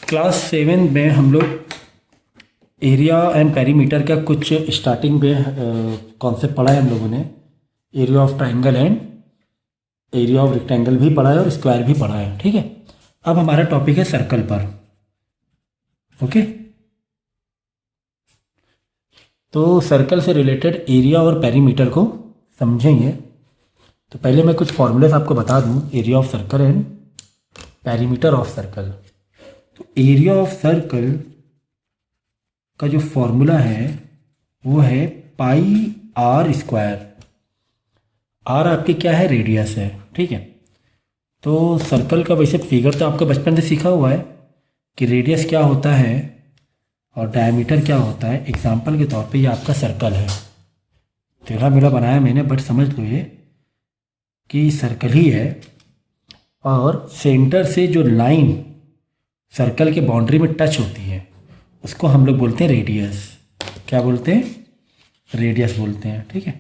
Class 7 में हम लोग एरिया एंड पेरीमीटर का कुछ स्टार्टिंग में कॉन्सेप्ट पढ़ा है हम लोगों ने। Area of triangle and area of rectangle भी पढ़ा है और स्क्वायर भी पढ़ा है। ठीक है, अब हमारा टॉपिक है सर्कल पर। ओके, तो सर्कल से रिलेटेड एरिया और पेरीमीटर को समझेंगे। तो पहले मैं कुछ फॉर्मूलेस आपको बता दूं, area of circle and perimeter of circle. तो एरिया ऑफ सर्कल का जो फॉर्मूला है वो है पाई आर स्क्वायर। आर आपके क्या है, रेडियस है। ठीक है, तो सर्कल का वैसे फिगर तो आपको बचपन से सीखा हुआ है कि रेडियस क्या होता है और डायमीटर क्या होता है। एग्जाम्पल के तौर पे ये आपका सर्कल है, टेढ़ा मेढ़ा बनाया मैंने, बट समझ लो ये कि सर्कल ही है। और सेंटर से जो लाइन सर्कल के बाउंड्री में टच होती है उसको हम लोग बोलते हैं रेडियस। क्या बोलते हैं? रेडियस बोलते हैं। ठीक है,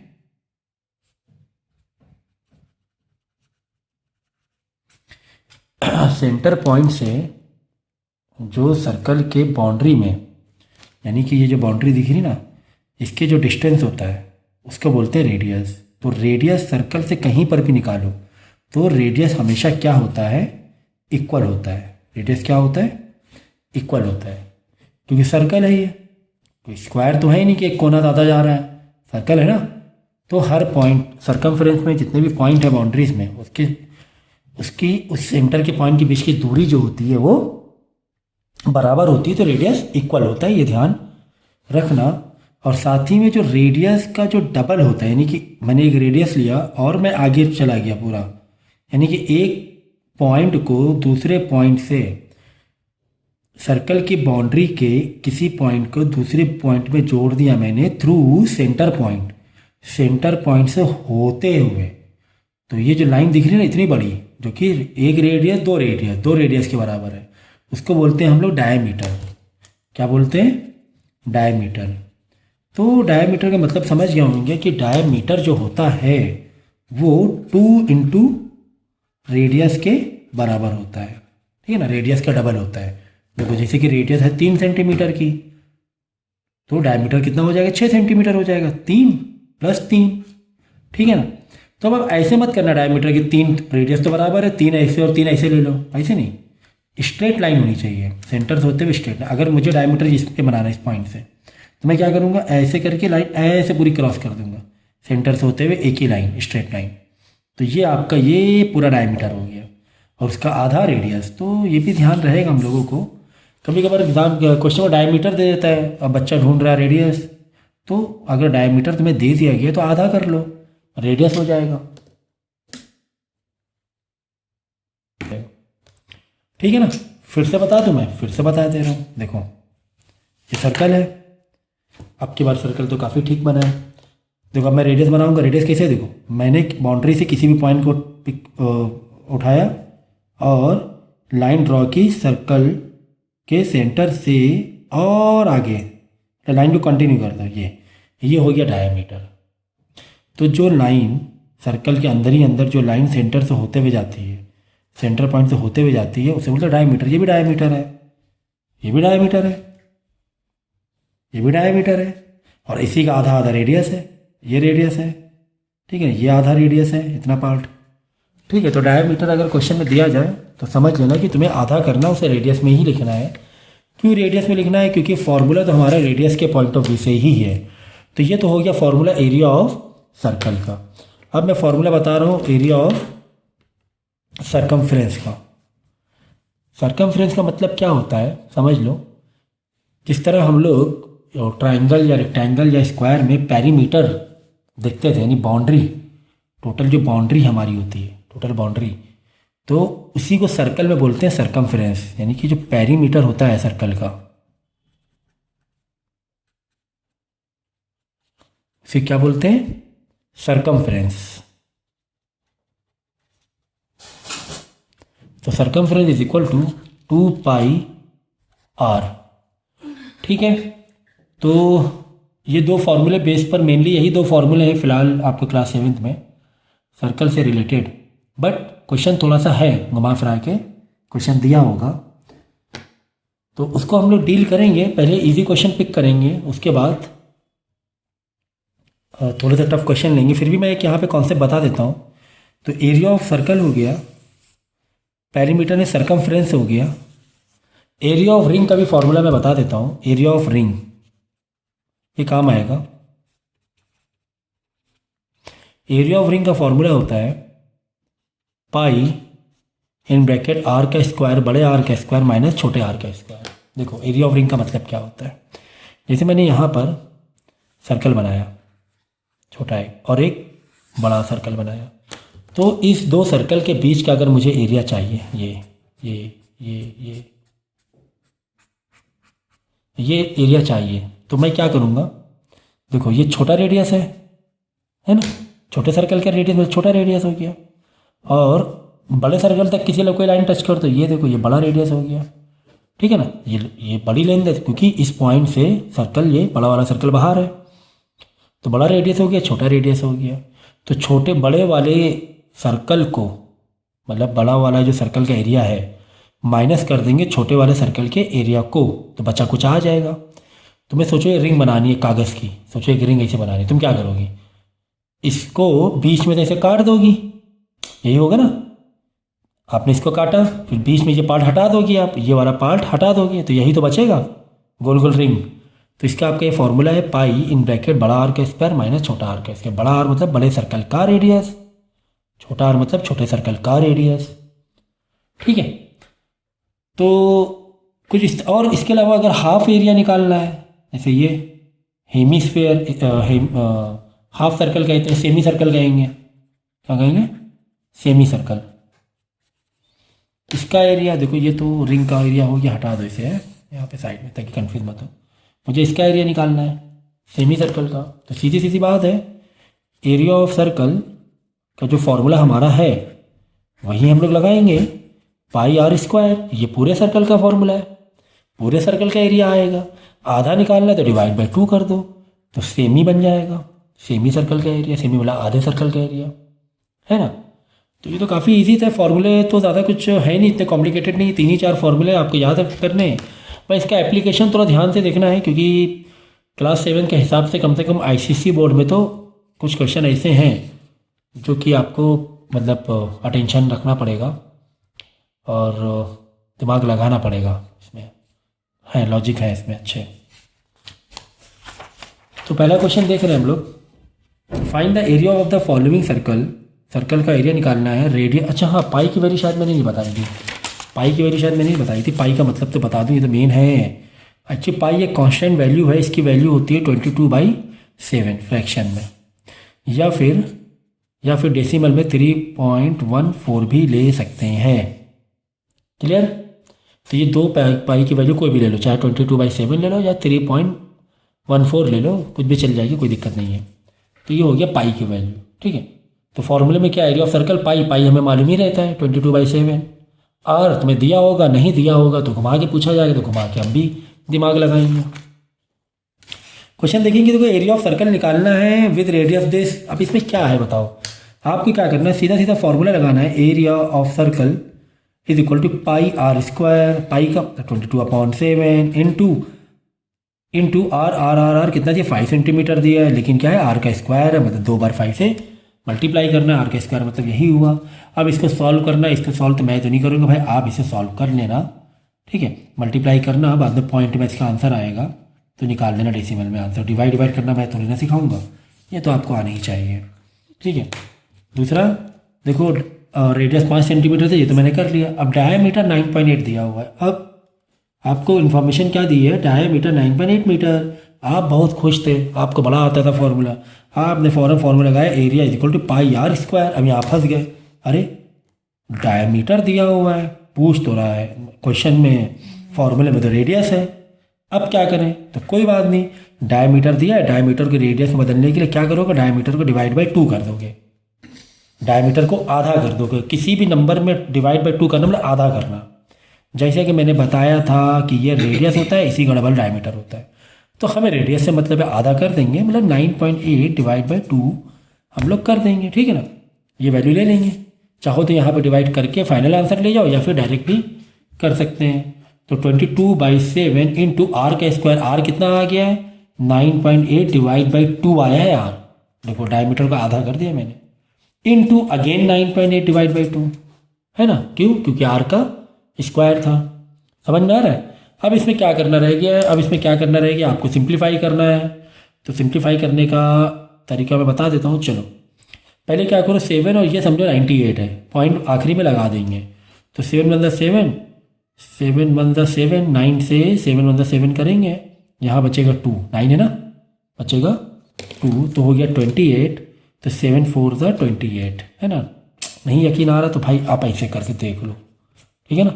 सेंटर पॉइंट से जो सर्कल के बाउंड्री में, यानी कि ये जो बाउंड्री दिख रही ना, इसके जो डिस्टेंस होता है उसको बोलते हैं रेडियस। तो रेडियस सर्कल से कहीं पर भी निकालो तो रेडियस हमेशा क्या होता है, इक्वल होता है। रेडियस क्या होता है, इक्वल होता है, क्योंकि सर्कल है ये, कोई स्क्वायर तो है ही नहीं कि एक कोना ज़्यादा जा रहा है, सर्कल है ना। तो हर पॉइंट सर्कमफ्रेंस में जितने भी पॉइंट है बाउंड्रीज में, उसकी उस सेंटर के पॉइंट के बीच की दूरी जो होती है वो बराबर होती है, तो रेडियस इक्वल होता है, ये ध्यान रखना। और साथ ही में जो रेडियस का जो डबल होता है, यानी कि मैंने एक रेडियस लिया और मैं आगे चला गया पूरा, यानी कि एक पॉइंट को दूसरे पॉइंट से, सर्कल की बाउंड्री के किसी पॉइंट को दूसरे पॉइंट में जोड़ दिया मैंने through centre point, centre point से होते हुए। तो ये जो लाइन दिख रही है ना इतनी बड़ी, जो कि एक रेडियस दो रेडियस के बराबर है, उसको बोलते हैं हम लोग डायमीटर। क्या बोलते हैं? डायमीटर। तो डायमीटर का मतलब समझ गए होंगे कि डायमीटर जो होता है वो 2 इंटू रेडियस के बराबर होता है। ठीक है ना, रेडियस का डबल होता है। देखो जैसे कि रेडियस है 3 सेंटीमीटर की, तो डायमीटर कितना हो जाएगा, 6 सेंटीमीटर हो जाएगा, 3 + 3। ठीक है ना, तो अब ऐसे मत करना डायमीटर की 3 रेडियस तो बराबर है, 3 ऐसे और 3 ऐसे ले लो, ऐसे नहीं, स्ट्रेट लाइन होनी चाहिए सेंटर से होते हुए स्ट्रेट। अगर मुझे डायमीटर इस पे बनाना है इस पॉइंट से, तो मैं क्या करूँगा, ऐसे करके लाइन ऐसे पूरी क्रॉस कर दूंगा, सेंटर से होते हुए एक ही लाइन, स्ट्रेट लाइन। तो ये आपका ये पूरा डायमीटर हो गया और उसका आधा रेडियस। तो ये भी ध्यान रहेगा हम लोगों को। कभी कभार एग्जाम क्वेश्चन में डायमीटर दे देता है, अब बच्चा ढूंढ रहा है रेडियस, तो अगर डायमीटर तुम्हें दे दिया गया तो आधा कर लो, रेडियस हो जाएगा। ठीक है ना, फिर से बता दूं, मैं फिर से बता दे रहा हूँ। देखो ये सर्कल है, अब की बार सर्कल तो काफ़ी ठीक बना है। देखो अब मैं रेडियस बनाऊंगा, रेडियस कैसे, देखो मैंने बाउंड्री से किसी भी पॉइंट को उठाया और लाइन ड्रॉ की सर्कल के सेंटर से और आगे, लाइन को कंटिन्यू करता है, ये हो गया डायमीटर। तो जो लाइन सर्कल के अंदर ही अंदर जो लाइन सेंटर से होते हुए जाती है, सेंटर पॉइंट से होते हुए जाती है, उसे बोलते हैं डायमीटर। ये भी डायमीटर है, ये भी डायमीटर है, ये भी डायमीटर है, और इसी का आधा आधा रेडियस है, ये रेडियस है। ठीक है, ये आधा रेडियस है, इतना पार्ट। ठीक है, तो डायमीटर अगर क्वेश्चन में दिया जाए तो समझ लेना कि तुम्हें आधा करना, उसे रेडियस में ही लिखना है। क्यों रेडियस में लिखना है? क्योंकि फॉर्मूला तो हमारा रेडियस के पॉइंट ऑफ व्यू से ही है। तो ये तो हो गया फॉर्मूला एरिया ऑफ सर्कल का। अब मैं फॉर्मूला बता रहा हूँ एरिया ऑफ सर्कमफ्रेंस का। सर्कमफ्रेंस का मतलब क्या होता है समझ लो। जिस तरह हम लोग ट्राइंगल या रेक्टेंगल या स्क्वायर में पेरीमीटर देखते थे, यानी बाउंड्री, टोटल जो बाउंड्री हमारी होती है, टोटल बाउंड्री, तो उसी को सर्कल में बोलते हैं सर्कमफ्रेंस, यानी कि जो पेरीमीटर होता है सर्कल का, उसे क्या बोलते हैं, सर्कमफ्रेंस। तो circumference is equal to 2 pi R. ठीक है, तो ये दो फॉर्मूले बेस पर, मेनली यही दो फॉर्मूले हैं फिलहाल आपको क्लास 7 में सर्कल से रिलेटेड। बट क्वेश्चन थोड़ा सा है घुमा फिरा के क्वेश्चन दिया होगा, तो उसको हम लोग डील करेंगे। पहले इजी क्वेश्चन पिक करेंगे, उसके बाद थोड़े से टफ क्वेश्चन लेंगे। फिर भी मैं एक यहाँ पे कॉन्सेप्ट बता देता हूँ। तो एरिया ऑफ सर्कल हो गया, पेरीमीटर में सरकमफ्रेंस हो गया। एरिया ऑफ रिंग का भी फॉर्मूला मैं बता देता हूँ। एरिया ऑफ रिंग ये काम आएगा। एरिया ऑफ रिंग का फॉर्मूला होता है पाई इन ब्रैकेट आर का स्क्वायर, बड़े आर का स्क्वायर माइनस छोटे आर का स्क्वायर। देखो एरिया ऑफ रिंग का मतलब क्या होता है। जैसे मैंने यहाँ पर सर्कल बनाया छोटा है और एक बड़ा सर्कल बनाया, तो इस दो सर्कल के बीच का अगर मुझे एरिया चाहिए, ये एरिया चाहिए, तो मैं क्या करूँगा। देखो ये छोटा रेडियस है ना, छोटे सर्कल का रेडियस में छोटा रेडियस हो गया, और बड़े सर्कल तक किसी कोई लाइन टच कर, तो ये देखो ये बड़ा रेडियस हो गया। ठीक है ना, ये बड़ी लेंथ है क्योंकि इस पॉइंट से सर्कल, ये बड़ा वाला सर्कल बाहर है, तो बड़ा रेडियस हो गया, छोटा रेडियस हो गया। तो छोटे बड़े वाले सर्कल को, मतलब बड़ा वाला जो सर्कल का एरिया है, माइनस कर देंगे छोटे वाले सर्कल के एरिया को, तो बचा कुछ आ जाएगा। तो मैं सोचो ये रिंग बनानी है कागज़ की, सोचो एक रिंग ऐसे बनानी है, तुम क्या करोगी, इसको बीच में ऐसे काट दोगी, यही होगा ना। आपने इसको काटा, फिर बीच में ये पार्ट हटा दोगी, आप ये वाला पार्ट हटा दोगे, तो यही तो बचेगा गोल गोल रिंग। तो इसका आपका ये फॉर्मूला है पाई इन ब्रैकेट बड़ा आर का स्क्वायर माइनस छोटा आर का स्क्वायर। बड़ा आर मतलब बड़े सर्कल का रेडियस, छोटा आर मतलब छोटे सर्कल का रेडियस। ठीक है, तो कुछ और इसके अलावा अगर हाफ एरिया निकालना है, जैसे ये हेमीस्फेयर, हाफ सर्कल कहते हैं, सेमी सर्कल कहेंगे, क्या कहेंगे, सेमी सर्कल। इसका एरिया देखो, ये तो रिंग का एरिया हो गया, हटा दो इसे यहाँ पे साइड में ताकि कंफ्यूज मत हो। मुझे इसका एरिया निकालना है सेमी सर्कल का, तो सीधी सीधी बात है, एरिया ऑफ सर्कल का जो फॉर्मूला हमारा है वही हम लोग लगाएंगे, पाई आर स्क्वायर। ये पूरे सर्कल का फॉर्मूला है, पूरे सर्कल का एरिया आएगा। आधा निकालना है तो डिवाइड बाई 2 कर दो, तो सेमी बन जाएगा। सेमी सर्कल का एरिया, सेमी बोला आधे सर्कल का एरिया, है ना। तो ये तो काफ़ी इजी था, फॉर्मूले तो ज़्यादा कुछ है नहीं, इतने कॉम्प्लिकेटेड नहीं, 3 ही 4 फॉर्मूले आपको याद करने हैं। पर इसका एप्लीकेशन थोड़ा ध्यान से देखना है, क्योंकि क्लास 7 के हिसाब से कम आईसीएसई बोर्ड में तो कुछ क्वेश्चन ऐसे हैं जो कि आपको मतलब अटेंशन रखना पड़ेगा और दिमाग लगाना पड़ेगा, इसमें है लॉजिक है इसमें अच्छे। तो पहला क्वेश्चन देख रहे हैं हम लोग, find the area of the following circle. Circle का एरिया निकालना है, रेडियस। अच्छा हाँ, पाई की वैल्यू शायद मैंने नहीं बताई थी, पाई की वैल्यू शायद मैंने नहीं बताई थी। पाई का मतलब तो बता दूँ, ये तो मेन है। एक्चुअली पाई एक कांस्टेंट वैल्यू है, इसकी वैल्यू होती है 22/7 फ्रैक्शन में, या फिर डेसिमल में 3.14 भी ले सकते हैं। क्लियर। तो ये दो पाई की वैल्यू कोई भी ले लो, चाहे 22/7 ले लो या 3.14 ले लो, कुछ भी चल जाएगी, कोई दिक्कत नहीं है। तो ये हो गया पाई की वैल्यू। ठीक है, तो फॉर्मूले में क्या, एरिया ऑफ सर्कल पाई हमें मालूम ही रहता है 22/7। और तुम्हें दिया होगा, नहीं दिया होगा तो घुमा के पूछा जाएगा, तो घुमा के हम भी दिमाग लगाएंगे। क्वेश्चन देखेंगे, देखो एरिया ऑफ सर्कल निकालना है विद रेडियस दिस। अब इसमें क्या है बताओ, आपको क्या करना है, सीधा सीधा फॉर्मूला लगाना है। Area of circle is equal to pi are square, pi का 22/7 इंटू आर कितना दिया, 5 सेंटीमीटर दिया है, लेकिन क्या है आर का स्क्वायर है, मतलब 2 बार 5 से मल्टीप्लाई करना है। आर का स्क्वायर मतलब यही हुआ। अब इसको सॉल्व करना है, इसको सॉल्व तो मैं तो नहीं करूँगा भाई, आप इसे सॉल्व कर लेना। ठीक है, मल्टीप्लाई करना, बाद में पॉइंट में इसका आंसर आएगा तो निकाल लेना डेसिमल में आंसर। डिवाइड करना मैं थोड़ी ना सिखाऊंगा, ये तो आपको आना ही चाहिए। ठीक है, दूसरा देखो रेडियस 5 सेंटीमीटर से, ये तो मैंने कर लिया। अब डायामीटर 9.8 दिया हुआ है। अब आपको इन्फॉर्मेशन क्या दी है, डायामीटर 9.8 मीटर। आप बहुत खुश थे, आपको बड़ा आता था फॉर्मूला, आपने फ़ौरन फॉर्मूला लगाया area is equal to pi are square. अब यहाँ फंस गए, अरे डायामीटर दिया हुआ है, पूछ तो रहा है क्वेश्चन में, फॉर्मूले में तो रेडियस है। अब क्या करें, तो कोई बात नहीं, डायमीटर दिया है, डायमीटर के रेडियस में बदलने के लिए क्या करोगे, डायमीटर को डिवाइड बाई 2 कर दोगे, डायमीटर को आधा कर दोगे। किसी भी नंबर में डिवाइड बाई 2 करना मतलब आधा करना। जैसे कि मैंने बताया था कि ये रेडियस होता है, इसी का डबल डायमीटर होता है, तो हमें रेडियस से मतलब है आधा कर देंगे, मतलब 9.8 डिवाइड बाई 2 हम लोग कर देंगे। ठीक है ना, ये वैल्यू ले लेंगे। चाहो तो यहाँ पे डिवाइड करके फाइनल आंसर ले जाओ, या फिर डायरेक्ट भी कर सकते हैं। तो 22/7 इंटू आर का स्क्वायर, आर कितना आ गया है 9.8 डिवाइड बाई 2 आया है आर, देखो डायमीटर का आधा कर दिया मैंने, इंटू अगेन 9.8 डिवाइड बाई 2, है ना, क्यों, क्योंकि आर का स्क्वायर था। समझ में आ रहा है। अब इसमें क्या करना रह गया है, अब इसमें क्या करना रह गया, आपको सिंप्लीफाई करना है। तो सिंप्लीफाई करने का तरीका मैं बता देता हूँ। चलो पहले क्या करो, 7 और ये समझो 98 है, पॉइंट आखिरी में लगा देंगे। तो 7 × 7, 7 × 7, 9 से 7 × 7 करेंगे, यहाँ बचेगा 2, 9 है ना, बचेगा 2, तो हो गया 28। तो 7 4 × 28, है ना। नहीं यकीन आ रहा तो भाई आप ऐसे करके देख लो, ठीक है ना।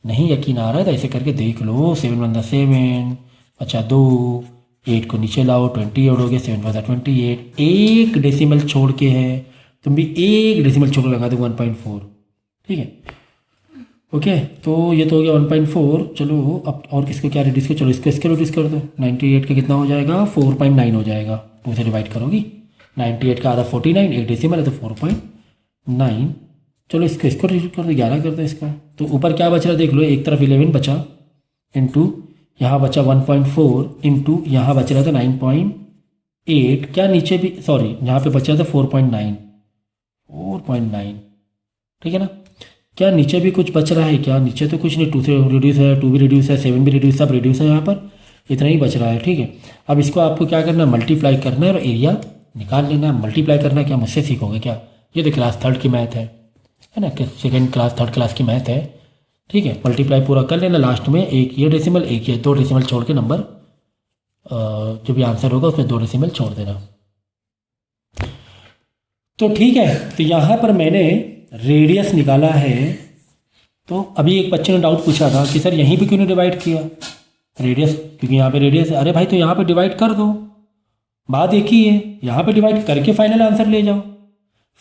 नहीं यकीन आ रहा है तो ऐसे करके देख लो। 7 × 7 अच्छा 2, 8 को नीचे लाओ, 28 हो गया, 7 × 28, एक डेसिमल छोड़ के है, तुम भी एक डेसिमल छोड़ के लगा दो 1.4, ठीक है। ओके, तो ये तो हो गया 1.4। चलो अब और किसको क्या रिड्यूस कर, चलो इसको रिड्यूस कर दो। 98 का कितना हो जाएगा, 4.9 हो जाएगा, 2 से डिवाइड करोगी, 98 का आधा 49, एक डेसिमल है तो 4.9। चलो इसको रिड्यूस कर दो, 11 कर दो इसका। तो ऊपर क्या बच रहा है देख लो, एक तरफ 11 बचा, इंटू यहाँ बचा 1.4, इंटू यहाँ बच रहा था 9.8, क्या नीचे भी, सॉरी यहाँ पे बचा था 4.9, ठीक है ना। क्या नीचे भी कुछ बच रहा है क्या, नीचे तो कुछ नहीं, 2 से रिड्यूस है, 2 भी रिड्यूस है, 7 भी रिड्यूस, सब रिड्यूस है, यहाँ पर इतना ही बच रहा है, ठीक है। अब इसको आपको क्या करना है, मल्टीप्लाई करना है और एरिया निकाल लेना है। मल्टीप्लाई करना क्या मुझसे सीखोगे क्या, ये तो क्लास 3rd की मैथ है ना, सेकेंड क्लास 3rd क्लास की मैथ है, ठीक है। मल्टीप्लाई पूरा कर लेना, लास्ट में एक ये डेसिमल एक ये 2 डेसिमल छोड़ के नंबर जो भी आंसर होगा उसमें 2 डेसिमल छोड़ देना। तो ठीक है, तो यहाँ पर मैंने रेडियस निकाला है। तो अभी एक बच्चे ने डाउट पूछा था कि सर यहीं पे क्यों नहीं डिवाइड किया रेडियस, क्योंकि यहाँ पे रेडियस है। अरे भाई तो यहाँ पे डिवाइड कर दो, बात एक ही है, यहाँ पे डिवाइड करके फाइनल आंसर ले जाओ।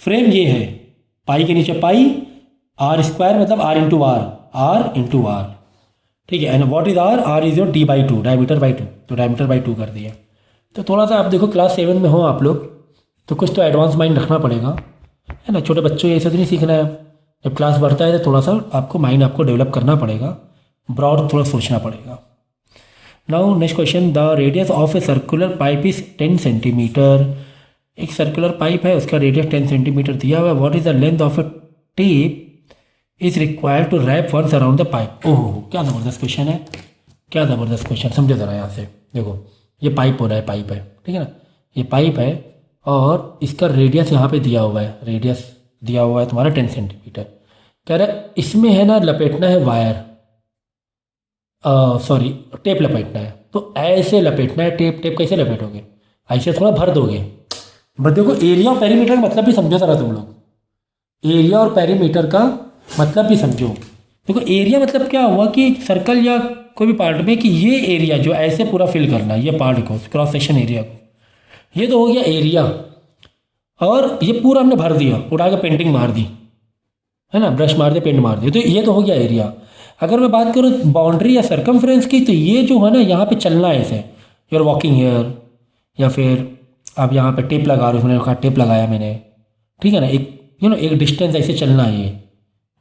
फ्रेम ये है, पाई के नीचे पाई, आर स्क्वायर मतलब आर इंटू आर, ठीक है। And what is R is your d/2, diameter by 2, तो डायमीटर बाई 2 कर दिया। तो थोड़ा सा आप देखो क्लास 7 में हो आप लोग, तो कुछ तो एडवांस माइंड रखना पड़ेगा, है ना। छोटे बच्चों ऐसे तो नहीं सीखना है, जब क्लास बढ़ता है तो थोड़ा सा आपको माइंड आपको डेवलप करना पड़ेगा, ब्रॉड थोड़ा सोचना पड़ेगा। Now next question, the radius of a circular pipe is 10 centimeter. एक सर्कुलर पाइप है, उसका रेडियस 10 सेंटीमीटर दिया हुआ है। What is the length of a tape is required to wrap once around the pipe. ओहो क्या ज़बरदस्त क्वेश्चन है, क्या ज़बरदस्त क्वेश्चन, समझो ज़रा यहाँ से। देखो ये पाइप हो रहा है, पाइप है, ठीक है ना, ये पाइप है और इसका रेडियस यहाँ पे दिया हुआ है, रेडियस दिया हुआ है तुम्हारा 10 सेंटीमीटर। कह रहा है इसमें है ना लपेटना है वायर, सॉरी टेप लपेटना है। तो ऐसे लपेटना है टेप, टेप कैसे लपेटोगे, ऐसे थोड़ा भर दोगे। बट देखो एरिया और पेरीमीटर का मतलब भी समझो ज़रा तुम लोग, एरिया और पेरीमीटर का मतलब भी समझो। देखो एरिया मतलब क्या हुआ कि सर्कल या कोई भी पार्ट में कि ये एरिया जो ऐसे पूरा फिल करना है, ये पार्ट को, क्रॉस सेक्शन एरिया को, ये तो हो गया एरिया। और ये पूरा हमने भर दिया, उठा के पेंटिंग मार दी, है ना, ब्रश मार दिया, पेंट मार दिया, तो ये तो हो गया एरिया। अगर मैं बात करूँ बाउंड्री या सरकमफ्रेंस की, तो ये जो है ना यहाँ पे चलना है ऐसे, यूर वॉकिंग हेयर, या फिर आप यहाँ पे टेप लगा रहे हो, मैंने कहा टेप लगाया मैंने, ठीक है ना, एक एक डिस्टेंस ऐसे चलना है,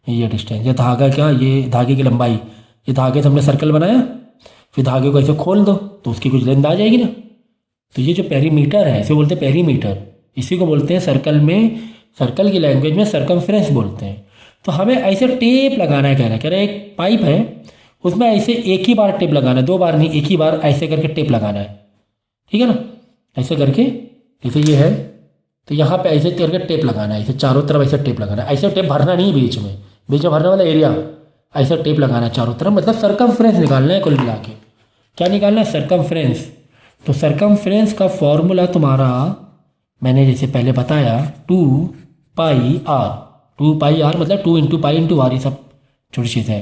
ये डिस्टेंस, ये धागा, क्या ये धागे की लंबाई, ये धागे से हमने सर्कल बनाया, फिर धागे को ऐसे खोल दो तो उसकी कुछ लेंथ आ जाएगी ना। तो ये जो पेरीमीटर है, इसे बोलते हैं पेरीमीटर, इसी को बोलते हैं सर्कल में, सर्कल की लैंग्वेज में सरकमफ्रेंस बोलते हैं। तो हमें ऐसे टेप लगाना है, कह रहा है एक पाइप है उसमें ऐसे एक ही बार टेप लगाना है, 2 बार नहीं, एक ही बार ऐसे करके टेप लगाना है, ठीक है ना, ऐसे करके, जैसे ये है तो यहाँ पे ऐसे करके टेप लगाना है, ऐसे चारों तरफ ऐसे टेप लगाना है, ऐसे टेप भरना नहीं बीच में भरने वाला एरिया, ऐसा टेप लगाना है चारों तरफ, मतलब सरकमफ्रेंस निकालना है कुल मिला के। क्या निकालना है, सरकमफ्रेंस। तो सरकमफ्रेंस का फॉर्मूला तुम्हारा मैंने जैसे पहले बताया 2πr, 2πr मतलब 2 × पाई × आर, ये सब छोटी चीज़ है।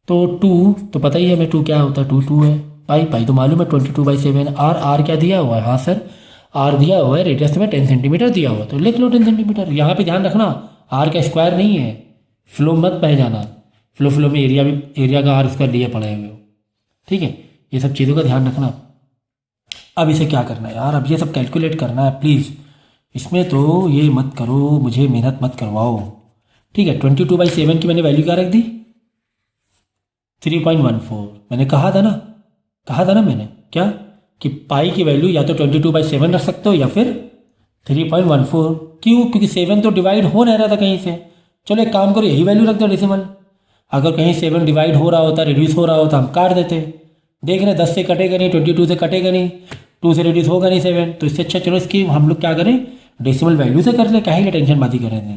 तो 2 तो पता ही है हमें 2 क्या होता है, 2 है, पाई तो मालूम है 22/7। आर क्या दिया हुआ है, हाँ सर आर दिया हुआ है, रेडियस में 10 सेंटीमीटर दिया हुआ है, तो लिख लो 10 सेंटीमीटर। यहाँ पे ध्यान रखना आर का स्क्वायर नहीं है, फ्लो मत बह जाना, फ्लो में एरिया भी, एरिया का आर स्क्वायर लिए पड़े हुए हो, ठीक है, ये सब चीज़ों का ध्यान रखना। अब इसे क्या करना है यार, अब ये सब कैलकुलेट करना है प्लीज़, इसमें तो ये मत करो, मुझे मेहनत मत करवाओ, ठीक है। 22/7 की मैंने वैल्यू क्या रख दी, 3.14। मैंने कहा था ना मैंने क्या कि पाई की वैल्यू या तो 22/7 रख सकते हो या फिर 3.14। क्यों? क्योंकि 7 तो डिवाइड हो नहीं रहा था कहीं से। चलो एक काम करो, यही वैल्यू रख दो डेसिमल। अगर कहीं 7 डिवाइड हो रहा होता, रिड्यूस हो रहा होता, हम काट देते। देख रहे 10 से कटेगा नहीं, 22 से कटेगा नहीं, 2 से रिड्यूस होगा नहीं 7। तो इससे अच्छा चलो इसकी हम लोग क्या करें, डेसिमल वैल्यू से कर ले, काहे लिए टेंशन बाती कर रहे थे।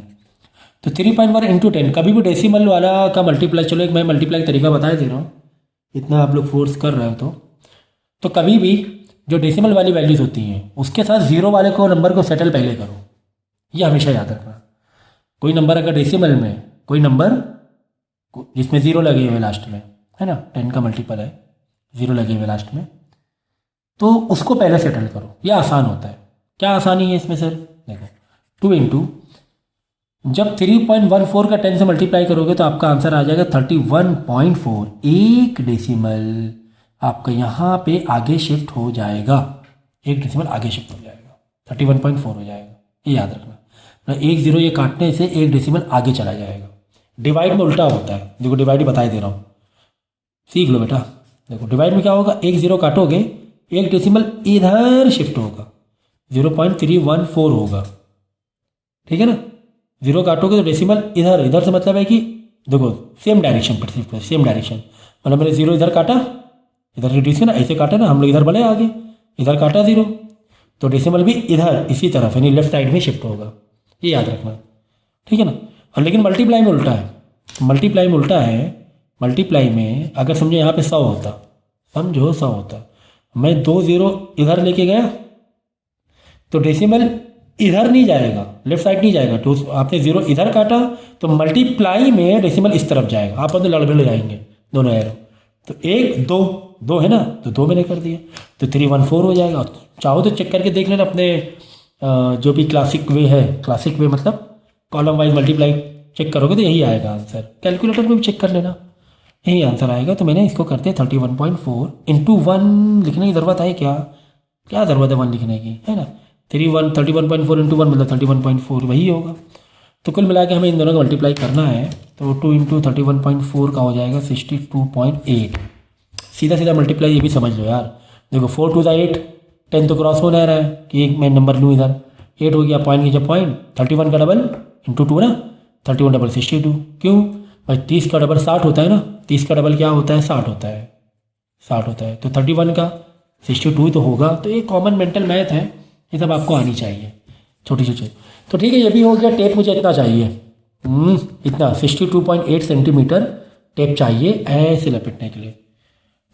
तो 3.1 इंटू 10, कभी भी डेसिमल वाला का मल्टीप्लाई, चलो एक मैं मल्टीप्लाई का तरीका बता दे रहा हूँ, इतना आप लोग फोर्स कर रहे हो तो कभी भी जो डेसिमल वाली वैल्यूज होती हैं उसके साथ जीरो वाले को नंबर को सेटल पहले करो, ये हमेशा याद रखना। कोई नंबर अगर डेसिमल में, कोई नंबर जिसमें ज़ीरो लगे हुए लास्ट में, है ना, 10 का मल्टीपल है, ज़ीरो लगे हुए लास्ट में, तो उसको पहले सेटल करो, ये आसान होता है। क्या आसानी है इसमें सर? देखो 2 इंटू, जब 3.14 का 10 से मल्टीप्लाई करोगे तो आपका आंसर आ जाएगा 31.4। एक डेसिमल आपका यहाँ पे आगे शिफ्ट हो जाएगा, एक डेसिमल आगे शिफ्ट हो जाएगा, 31.4 हो जाएगा, ये याद रखना। एक जीरो ये काटने से एक डेसिमल आगे चला जाएगा। डिवाइड में उल्टा होता है, देखो डिवाइड ही बता दे रहा हूँ, सीख लो बेटा। देखो डिवाइड में क्या होगा, एक जीरो काटोगे एक डेसिमल इधर शिफ्ट होगा, 0.314 होगा, ठीक है ना। जीरो काटोगे तो डेसिमल इधर, इधर से मतलब है कि देखो सेम डायरेक्शन पर शिफ्ट है, सेम डायरेक्शन, मतलब मैंने जीरो इधर काटा, इधर रिड्यूस किया ना, ऐसे काटा ना हम लोग, इधर बढ़े आगे, इधर काटा जीरो, तो डेसिमल भी इधर इसी तरफ यानी लेफ्ट साइड में शिफ्ट होगा, ये याद रखना, ठीक है ना। और लेकिन मल्टीप्लाई में उल्टा है, मल्टीप्लाई में उल्टा है। मल्टीप्लाई में अगर समझो यहाँ पे 100 होता, समझो 100 होता, मैं 2 जीरो इधर लेके गया तो डेसिमल इधर नहीं जाएगा, लेफ्ट साइड नहीं जाएगा, तो आपने जीरो इधर काटा तो मल्टीप्लाई में डेसिमल इस तरफ जाएगा, आप तो लड़बड़ जाएंगे दोनों एरो, तो 1 2 2 है ना, तो 2 मैंने कर दिया तो 314 हो जाएगा। चाहो तो चेक करके देख लेना अपने जो भी क्लासिक वे है, क्लासिक वे मतलब कॉलम वाइज मल्टीप्लाई चेक करोगे तो यही आएगा आंसर। कैलकुलेटर में भी चेक कर लेना, यही आंसर आएगा। तो मैंने इसको करते 31.4 इंटू 1 लिखने की ज़रूरत है क्या? क्या ज़रूरत है 1 लिखने की, है ना। 31.4 इंटू 1 मतलब 31.4 वही होगा। तो कुल मिला के हमें इन दोनों को मल्टीप्लाई करना है, तो 2 इंटू 31.4 का हो जाएगा 62.8। सीधा सीधा मल्टीप्लाई ये भी समझ लो यार। देखो 4 2 8, 10 तो क्रॉस हो नहीं रहा है कि एक मैं नंबर लूँ इधर, 8 हो गया, पॉइंट कीजिए पॉइंट, 31 का डबल इंटू 2 ना, 31 डबल 62। क्यों भाई, 30 का डबल 60 होता है ना, 30 का डबल क्या होता है, 60 होता है, 60 होता है, तो 31 का 62 तो होगा। तो ये कॉमन मेंटल मैथ है, ये सब आपको आनी चाहिए छोटी छोटी। तो ठीक है, ये भी हो गया। टेप मुझे इतना चाहिए, इतना 62.8 सेंटीमीटर टेप चाहिए ऐसे लपेटने के लिए,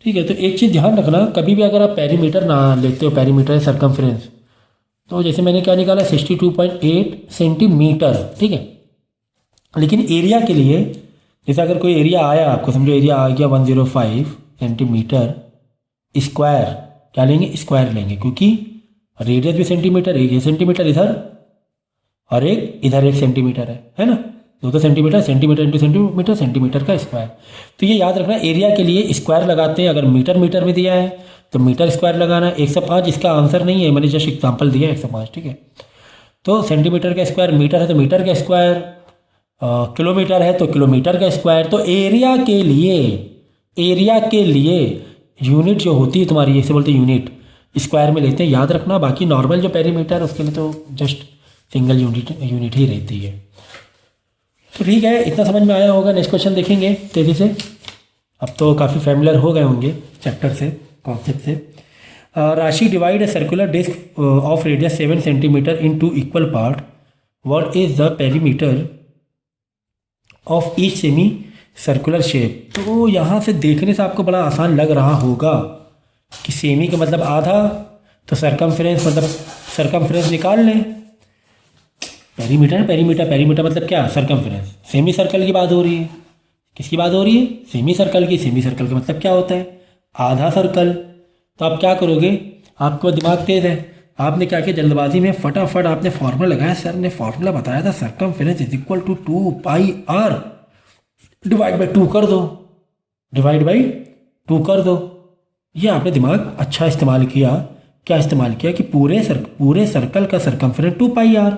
ठीक है। तो एक चीज़ ध्यान रखना, कभी भी अगर आप पेरीमीटर ना लेते हो, पेरीमीटर है सरकमफ्रेंस, तो जैसे मैंने क्या निकाला 62.8 सेंटीमीटर, ठीक है। लेकिन एरिया के लिए, जैसे अगर कोई एरिया आया आपको, समझो एरिया आ गया 105 सेंटीमीटर स्क्वायर, क्या लेंगे, स्क्वायर लेंगे, क्योंकि रेडियस भी सेंटीमीटर, एक ये सेंटीमीटर इधर और एक इधर 1 सेंटीमीटर है ना, 2 centimetre, centimetre into centimetre, centimetre का स्क्वायर। तो ये याद रखना, एरिया के लिए स्क्वायर लगाते हैं। अगर मीटर मीटर में दिया है तो मीटर स्क्वायर लगाना। 105 इसका आंसर नहीं है, मैंने जस्ट एग्जाम्पल दिया 105, ठीक है। तो सेंटीमीटर का स्क्वायर, मीटर है तो मीटर का स्क्वायर, किलोमीटर है तो किलोमीटर का स्क्वायर। तो एरिया के लिए यूनिट जो होती है तुम्हारी, जैसे बोलते हैं यूनिट, स्क्वायर में लेते हैं, याद रखना। बाकी नॉर्मल जो पेरीमीटर उसके लिए तो जस्ट सिंगल यूनिट ही रहती है। तो ठीक है, इतना समझ में आया होगा। नेक्स्ट क्वेश्चन देखेंगे तेज़ी से, अब तो काफ़ी फैमिलियर हो गए होंगे चैप्टर से, कॉन्सेप्ट से। Rashi divide a circular disk of radius 7 centimeter in 2 equal part, what is the perimeter of each semi circular shape. तो यहाँ से देखने से आपको बड़ा आसान लग रहा होगा कि सेमी का मतलब आधा, तो सरकमफ्रेंस मतलब सरकमफ्रेंस निकाल लें। पेरीमीटर मतलब क्या, सरकमफ्रेंस। सेमी सर्कल की बात हो रही है, किसकी बात हो रही है, सेमी सर्कल की। सेमी सर्कल का मतलब क्या होता है, आधा सर्कल। तो आप क्या करोगे, आपको दिमाग तेज है, आपने क्या किया, जल्दबाजी में फटाफट आपने फार्मूला लगाया। सर ने फार्मूला बताया था, circumference is equal to 2 pi R, divide by 2 कर दो, डिवाइड बाई 2 कर दो। ये आपने दिमाग अच्छा इस्तेमाल किया। क्या इस्तेमाल किया कि पूरे सर्कल का सरकमफ्रेंस 2 पाई आर,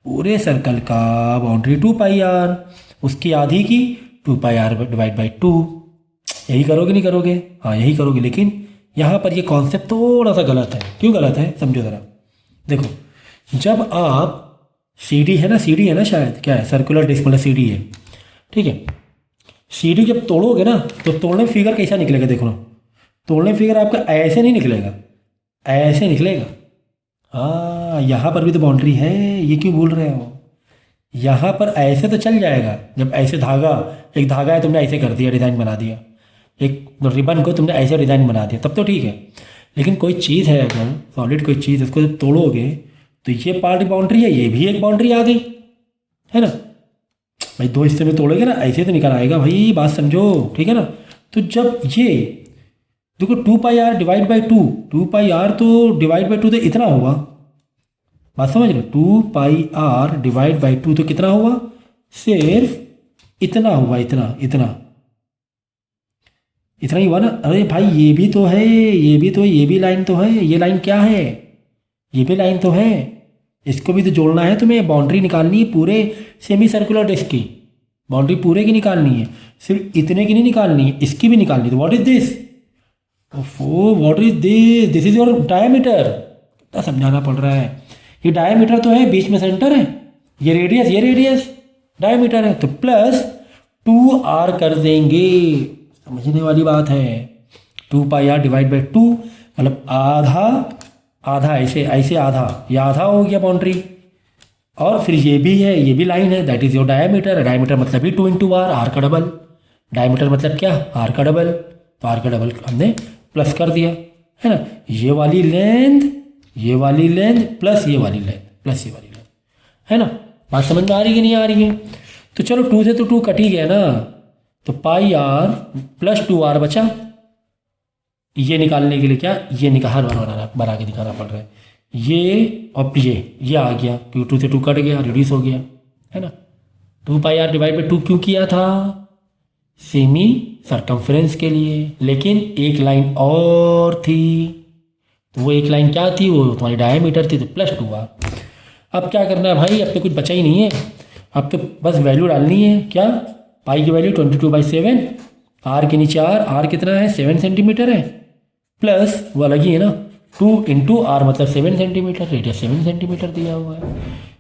पूरे सर्कल का बाउंड्री 2 पाई आर, उसकी आधी की 2 पाई आर डिवाइड बाई 2, यही करोगे नहीं करोगे? हाँ यही करोगे, लेकिन यहाँ पर ये कॉन्सेप्ट थोड़ा सा गलत है। क्यों गलत है समझो ज़रा। देखो जब आप CD है ना, CD है ना शायद, क्या है, सर्कुलर डिस्क मतलब CD है, ठीक है। CD जब तोड़ोगे ना तो तोड़ने में फिगर कैसा निकलेगा, देखो ना, तोड़ने में फिगर आपका ऐसे नहीं निकलेगा, ऐसे निकलेगा। हाँ यहाँ पर भी तो बाउंड्री है, ये क्यों भूल रहे हो? यहाँ पर ऐसे तो चल जाएगा, जब ऐसे धागा, एक धागा है तुमने ऐसे कर दिया, डिज़ाइन बना दिया, एक रिबन को तुमने ऐसे डिज़ाइन बना दिया, तब तो ठीक है। लेकिन कोई चीज़ है अगर सॉलिड कोई चीज़, उसको जब तोड़ोगे तो ये पार्ट बाउंड्री है, ये भी एक बाउंड्री आ गई, है ना भाई। दो हिस्से में तोड़ोगे ना, ऐसे तो निकल आएगा भाई, बात समझो, ठीक है ना। तो जब ये देखो 2πr डिवाइड बाई 2πr तो डिवाइड बाई 2 तो इतना हुआ, बात समझ लो। 2πr डिवाइड बाई 2 तो कितना हुआ, सिर्फ इतना हुआ, इतना इतना इतना ही हुआ ना। अरे भाई ये भी तो है, ये भी तो है, ये भी लाइन तो है, ये लाइन क्या है, ये भी लाइन तो है, इसको भी तो जोड़ना है तुम्हें। बाउंड्री निकालनी है पूरे सेमी सर्कुलर डिस्क की, बाउंड्री पूरे की निकालनी है, सिर्फ इतने की नहीं निकालनी है, इसकी भी निकालनी है। तो what is this, what is this, this is your diameter. कितना समझाना पड़ रहा है, ये डायमीटर तो है, बीच में सेंटर है, ये रेडियस डायमीटर है, तो प्लस 2r कर देंगे, समझने वाली बात है। 2πr डिवाइड बाई 2 मतलब आधा आधा, ऐसे ऐसे आधा, ये आधा हो गया बाउंड्री। और फिर ये भी है, ये भी लाइन है, that is your diameter. Diameter मतलब ही 2 × r, आर का डबल। डायमीटर मतलब क्या, आर का डबल, तो आर का डबल हमने प्लस कर दिया, है ना। ये वाली लेंथ, ये वाली लेंथ प्लस ये वाली लेंथ प्लस ये वाली लेंथ, है ना। बात समझ में आ रही है कि नहीं आ रही है? तो चलो 2 से तो 2 कट ही गया ना, तो πr प्लस 2r बचा। ये निकालने के लिए क्या, ये निकाल बना के दिखाना पड़ रहा है, ये और ये आ गया, क्योंकि 2 से 2 कट गया, रिड्यूस हो गया, है ना। 2πr डिवाइड बाई 2 क्यों किया था, सेमी सरकमफ्रेंस के लिए। लेकिन एक लाइन और थी, तो वो एक लाइन क्या थी, वो तुम्हारी डायमीटर थी, तो प्लस 2r। अब क्या करना है भाई, अब तो कुछ बचा ही नहीं है, अब तो बस वैल्यू डालनी है। क्या, पाई की वैल्यू 22/7, आर के नीचे आर कितना है, 7 सेंटीमीटर है, प्लस वो अलग ही है ना, 2 × r मतलब 7 सेंटीमीटर, रेडियस 7 सेंटीमीटर दिया हुआ है।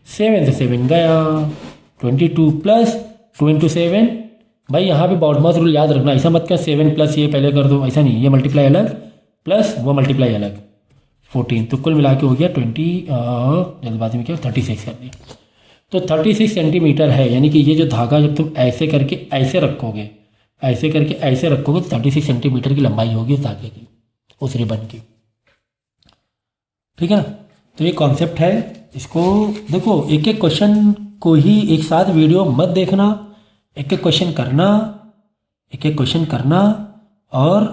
7 से 7 गया, 22 प्लस 2 × 7। भाई यहाँ पे बॉडमास रूल याद रखना, ऐसा मत कर 7 प्लस ये पहले कर दो, ऐसा नहीं, ये मल्टीप्लाई अलग प्लस वो मल्टीप्लाई अलग, 14, तो कुल मिला के हो गया 20, जल्दबाजी में क्या 36 कर दिया। तो 36 सेंटीमीटर है, यानी कि ये जो धागा जब तुम ऐसे करके ऐसे रखोगे, ऐसे करके ऐसे रखोगे, तो 36 सेंटीमीटर की लंबाई होगी उस धागे की, उस रिबन की, ठीक है ना। तो ये कॉन्सेप्ट है, इसको देखो, एक एक क्वेश्चन को ही एक साथ वीडियो मत देखना, एक एक क्वेश्चन करना, एक एक क्वेश्चन करना। और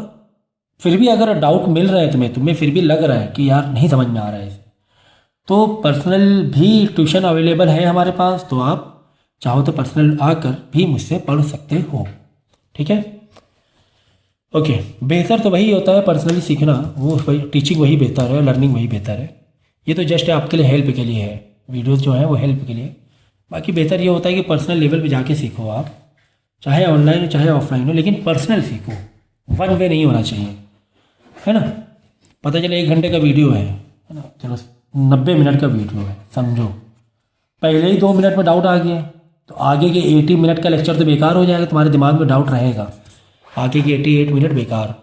फिर भी अगर डाउट मिल रहा है तुम्हें फिर भी लग रहा है कि यार नहीं समझ में आ रहा है इसे, तो पर्सनल भी ट्यूशन अवेलेबल है हमारे पास, तो आप चाहो तो पर्सनल आकर भी मुझसे पढ़ सकते हो, ठीक है। ओके, बेहतर तो वही होता है पर्सनली सीखना, वो वही टीचिंग वही बेहतर है, लर्निंग वही बेहतर है। ये तो जस्ट आपके लिए हेल्प के लिए है, वीडियोस जो हैं वो हेल्प के लिए। बाकी बेहतर ये होता है कि पर्सनल लेवल पे जाके सीखो आप, चाहे ऑनलाइन हो चाहे ऑफलाइन हो, लेकिन पर्सनल सीखो, वन वे नहीं होना चाहिए, है ना। पता चले 1 घंटे का वीडियो है ना, चलो 90 मिनट का वीडियो है, समझो पहले ही 2 मिनट में डाउट आ गया, तो आगे के 80 मिनट का लेक्चर तो बेकार हो जाएगा, तुम्हारे दिमाग में डाउट रहेगा, आगे के 88 मिनट बेकार।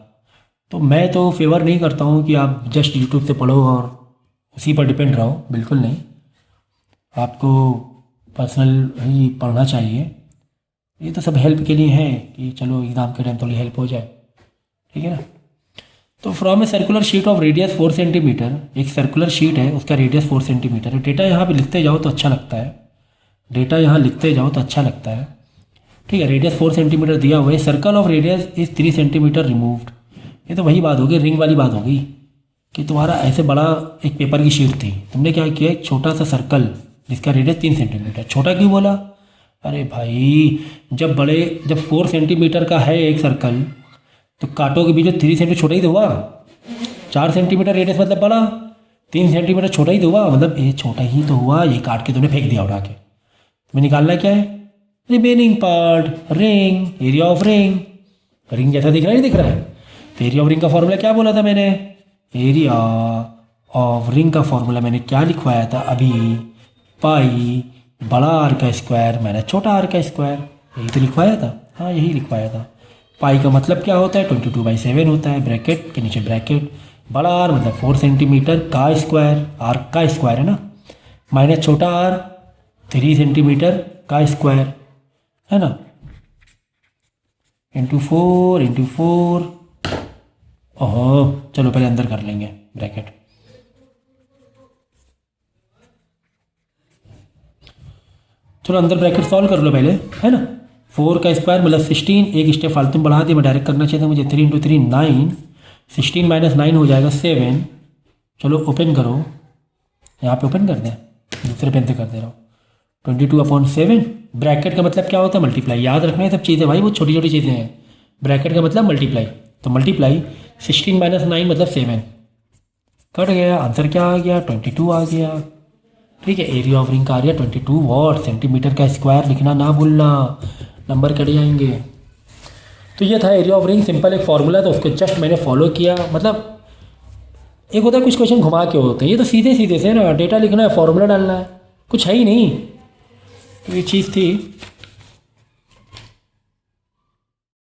तो मैं तो फेवर नहीं करता हूँ कि आप जस्ट यूट्यूब से पढ़ो और उसी पर डिपेंड रहो, बिल्कुल नहीं। आपको पर्सनल ही पढ़ना चाहिए, ये तो सब हेल्प के लिए है कि चलो एग्ज़ाम के टाइम थोड़ी हेल्प हो जाए, ठीक है ना। तो from a circular sheet of radius 4 centimetre, एक सर्कुलर शीट है उसका रेडियस 4 सेंटीमीटर है। डेटा यहाँ पे लिखते जाओ तो अच्छा लगता है, डेटा यहाँ लिखते जाओ तो अच्छा लगता है, ठीक है। रेडियस 4 सेंटीमीटर दिया हुआ है, circle of radius is 3 centimetre removed. ये तो वही बात होगी, रिंग वाली बात होगी कि तुम्हारा ऐसे बड़ा एक पेपर की शीट थी, तुमने क्या किया, एक छोटा सा सर्कल जिसका रेडियस 3 सेंटीमीटर, छोटा क्यों बोला, अरे भाई जब 4 सेंटीमीटर का है एक सर्कल, तो कांटों के बीच में 3 सेंटीमीटर छोटा ही तो हुआ, 4 सेंटीमीटर रेडियस मतलब बड़ा, 3 सेंटीमीटर छोटा ही तो हुआ, मतलब ये छोटा ही तो हुआ, ये काट के तुमने फेंक दिया उठा के। तुम्हें निकालना क्या है, remaining part, ring, area of ring, ring जैसा दिख रहा है, नहीं दिख रहा है? तो एरिया ऑफ रिंग का फॉर्मूला क्या बोला था मैंने? एरिया ऑफ रिंग का फॉर्मूला मैंने क्या लिखवाया था अभी? पाई बड़ा आर का स्क्वायर माइनस छोटा आर का स्क्वायर, यही तो लिखवाया था। हाँ, यही लिखवाया था। पाई का मतलब क्या होता है? 22/7 होता है, ब्रैकेट के नीचे ब्रैकेट, बड़ा आर मतलब 4 सेंटीमीटर का स्क्वायर, आर का स्क्वायर है ना, माइनस छोटा आर 3 सेंटीमीटर का स्क्वायर है ना, इंटू 4 ओहो, चलो पहले अंदर कर लेंगे ब्रैकेट। चलो अंदर ब्रैकेट सॉल्व कर लो पहले, है ना। 4 का स्क्वायर मतलब 16, एक स्टेप फालतू में बढ़ा दिया, मैं डायरेक्ट करना चाहिए था मुझे। 3 × 3 9, 16 - 9 हो जाएगा 7। चलो ओपन करो, यहाँ पे ओपन कर दें, दूसरे पेन से कर दे रहा हूँ। 22/7, ब्रैकेट का मतलब क्या होता है? मल्टीप्लाई। याद रखना है सब चीज़ें भाई, वो छोटी छोटी चीज़ें हैं। ब्रैकेट का मतलब मल्टीप्लाई, तो मल्टीप्लाई 16 - 9 मतलब 7, कट गया। आंसर क्या आ गया? 22 आ गया। ठीक है, एरिया ऑफ रिंग का आ गया 22 वॉट। सेंटीमीटर का स्क्वायर लिखना ना भूलना, नंबर कट जाएंगे। तो ये था एरिया ऑफ रिंग, सिंपल एक फॉर्मूला था, उसको जस्ट मैंने फॉलो किया। मतलब एक होता है कुछ क्वेश्चन घुमा के होते हैं, ये तो सीधे सीधे से ना, डेटा लिखना है, फॉर्मूला डालना है, कुछ है ही नहीं। तो ये चीज़ थी।